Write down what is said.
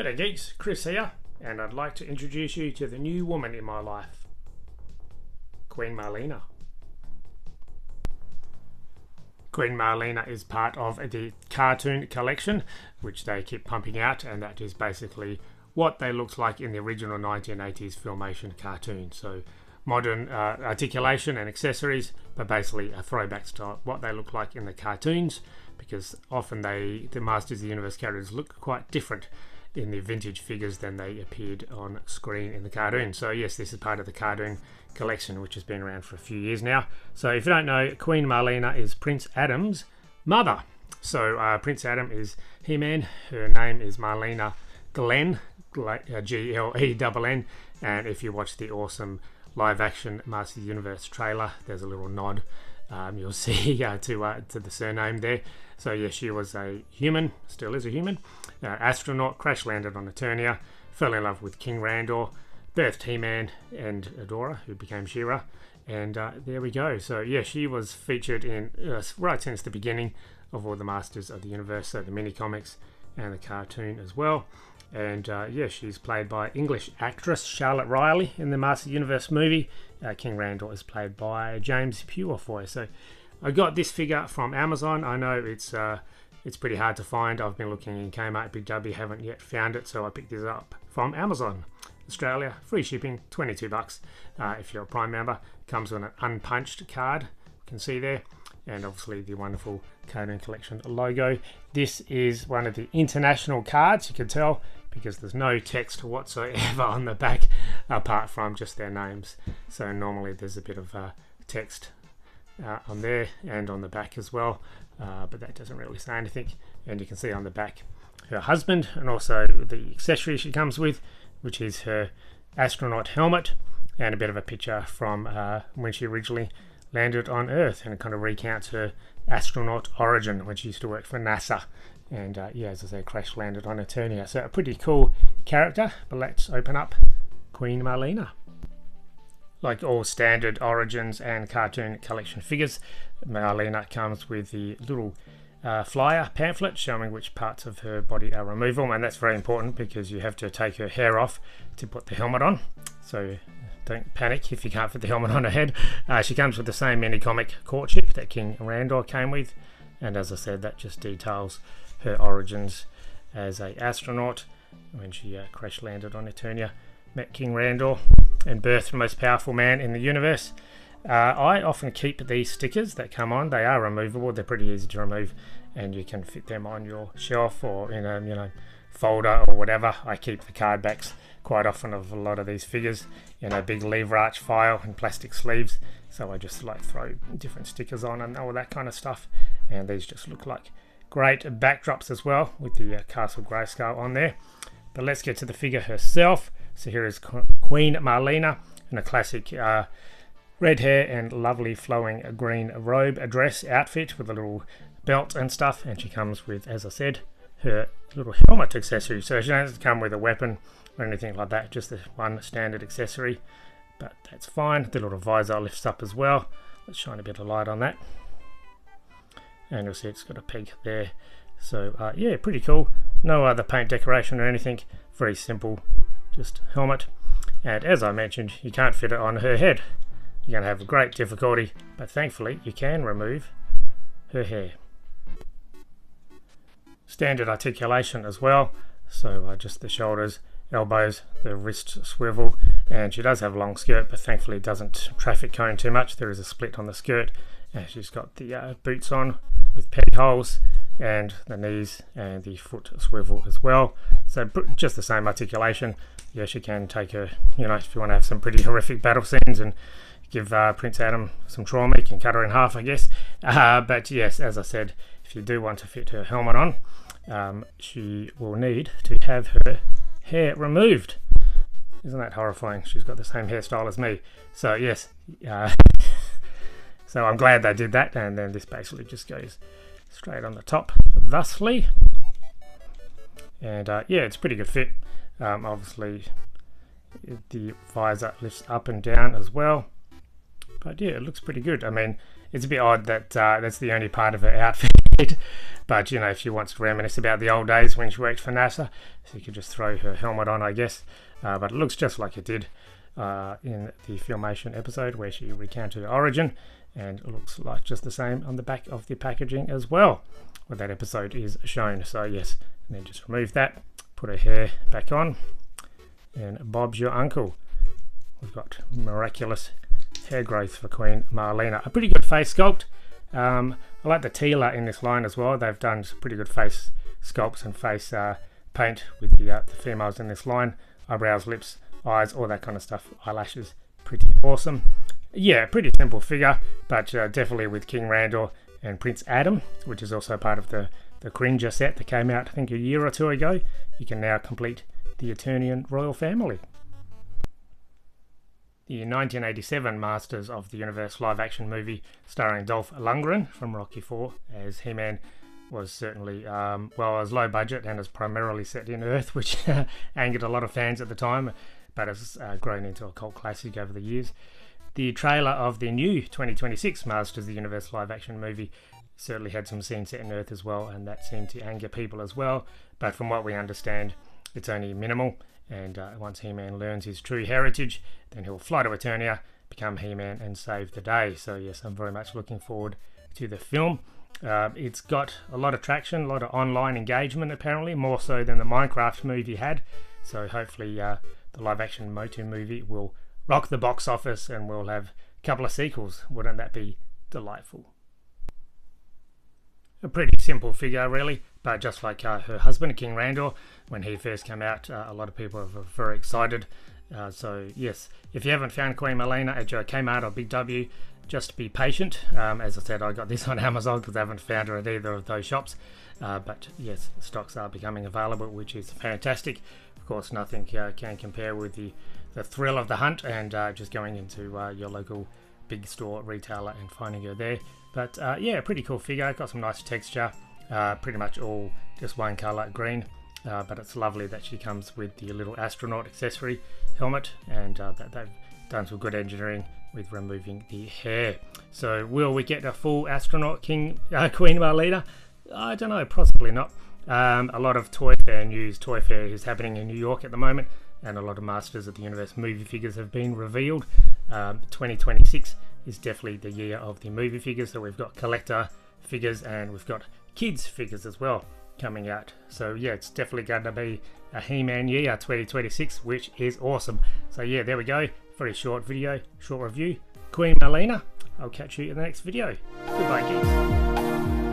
G'day geeks, Chris here, and I'd like to introduce you to the new woman in my life, Queen Marlena. Queen Marlena is part of the cartoon collection, which they keep pumping out, and that is basically what they looked like in the original 1980s Filmation cartoon. So modern articulation and accessories, but basically a throwback to what they look like in the cartoons, because often the Masters of the Universe characters look quite different in the vintage figures than they appeared on screen in the cartoon. So yes, this is part of the cartoon collection, which has been around for a few years now. So if you don't know, Queen Marlena is Prince Adam's mother. So Prince Adam is He-Man. Her name is Marlena Glenn, G-L-E-N-N. And if you watch the awesome live action Masters of the Universe trailer, there's a little nod you'll see to the surname there. So yeah, she was a human, still is a human, astronaut, crash landed on Eternia, fell in love with King Randor, birthed He-Man and Adora, who became She-Ra, and there we go. So yeah, she was featured in right since the beginning of all the Masters of the Universe, so the mini comics and the cartoon as well. And yeah, she's played by English actress Charlotte Riley in the Masters of the Universe movie. King Randor is played by James Purefoy. So I got this figure from Amazon. I know it's pretty hard to find. I've been looking in Kmart, Big W, haven't yet found it, so I picked this up from Amazon Australia. Free shipping, $22 if you're a Prime member. Comes with an unpunched card, you can see there, and obviously the wonderful Cartoon Collection logo. This is one of the international cards, you can tell, because there's no text whatsoever on the back apart from just their names. So normally there's a bit of text on there and on the back as well, but that doesn't really say anything. And you can see on the back her husband and also the accessory she comes with, which is her astronaut helmet, and a bit of a picture from when she originally landed on Earth, and it kind of recounts her astronaut origin when she used to work for NASA. And yeah, as I say, crash landed on Eternia. So a pretty cool character. But let's open up Queen Marlena. Like all standard Origins and Cartoon Collection figures, Marlena comes with the little flyer pamphlet showing which parts of her body are removable, and that's very important because you have to take her hair off to put the helmet on. So don't panic if you can't fit the helmet on her head. She comes with the same mini comic courtship that King Randor came with, and as I said, that just details her origins as a astronaut when she crash landed on Eternia, met King Randor, and birthed the most powerful man in the universe. I often keep these stickers that come on. They are removable. They're pretty easy to remove, and you can fit them on your shelf or in a folder or whatever. I keep the card backs quite often of a lot of these figures in a big lever arch file and plastic sleeves. So I just like throw different stickers on and all that kind of stuff. And these just look like great backdrops as well, with the Castle Grayskull on there. But let's get to the figure herself. So here is Queen Marlena in a classic red hair and lovely flowing green robe, dress outfit with a little belt and stuff. And she comes with, as I said, her little helmet accessory. So she doesn't come with a weapon or anything like that, just the one standard accessory. But that's fine. The little visor lifts up as well. Let's shine a bit of light on that. And you'll see it's got a peg there. So yeah, pretty cool. No other paint decoration or anything. Very simple, just helmet. And as I mentioned, you can't fit it on her head. You're going to have great difficulty, but thankfully you can remove her hair. Standard articulation as well. So just the shoulders, elbows, the wrist swivel, and she does have a long skirt, but thankfully it doesn't traffic cone too much. There is a split on the skirt, and she's got the boots on with peg holes, and the knees and the foot swivel as well. So just the same articulation. Yes, you can take her, if you want to have some pretty horrific battle scenes and give Prince Adam some trauma, you can cut her in half, I guess. But yes, as I said, if you do want to fit her helmet on, she will need to have her hair removed. Isn't that horrifying? She's got the same hairstyle as me. So yes, so I'm glad they did that, and then this basically just goes straight on the top thusly. And yeah, it's a pretty good fit. Obviously the visor lifts up and down as well, but yeah, it looks pretty good. I mean, it's a bit odd that that's the only part of her outfit bit. But you know, if she wants to reminisce about the old days when she worked for NASA, she could just throw her helmet on, I guess. But it looks just like it did in the Filmation episode where she recounted her origin, and it looks like just the same on the back of the packaging as well, where that episode is shown. So yes, and then just remove that, put her hair back on, and Bob's your uncle. We've got miraculous hair growth for Queen Marlena. A pretty good face sculpt. I like the Tila in this line as well. They've done some pretty good face sculpts and face paint with the females in this line. Eyebrows, lips, eyes, all that kind of stuff. Eyelashes, pretty awesome. Yeah, pretty simple figure, but definitely with King Randor and Prince Adam, which is also part of the Cringer set that came out I think a year or two ago. You can now complete the Eternian royal family. The 1987 Masters of the Universe live-action movie starring Dolph Lundgren from Rocky IV as He-Man was certainly, was low budget and is primarily set in Earth, which angered a lot of fans at the time, but has grown into a cult classic over the years. The trailer of the new 2026 Masters of the Universe live-action movie certainly had some scenes set in Earth as well, and that seemed to anger people as well, but from what we understand, it's only minimal. And once He-Man learns his true heritage, then he'll fly to Eternia, become He-Man and save the day. So yes, I'm very much looking forward to the film. It's got a lot of traction, a lot of online engagement apparently, more so than the Minecraft movie had. So hopefully the live-action MOTU movie will rock the box office and we'll have a couple of sequels. Wouldn't that be delightful? A pretty simple figure really, but just like her husband King Randor, when he first came out, a lot of people were very excited. So yes, if you haven't found Queen Marlena at your Kmart or Big W, just be patient. As I said, I got this on Amazon because I haven't found her at either of those shops. But yes, stocks are becoming available, which is fantastic. Of course, nothing can compare with the thrill of the hunt and just going into your local big store retailer and finding her there. But yeah, pretty cool figure. Got some nice texture. Pretty much all just one colour, green. But it's lovely that she comes with the little astronaut accessory helmet, and that they've done some good engineering with removing the hair. So will we get a full astronaut Queen Marlena? I don't know, possibly not. A lot of Toy Fair news. Toy Fair is happening in New York at the moment, and a lot of Masters of the Universe movie figures have been revealed. 2026 is definitely the year of the movie figures, so we've got collector figures and we've got kids figures as well coming out. So yeah, it's definitely going to be a He-Man year 2026, which is awesome. So yeah, there we go. Very short video, short review. Queen Marlena. I'll catch you in the next video. Goodbye, geeks.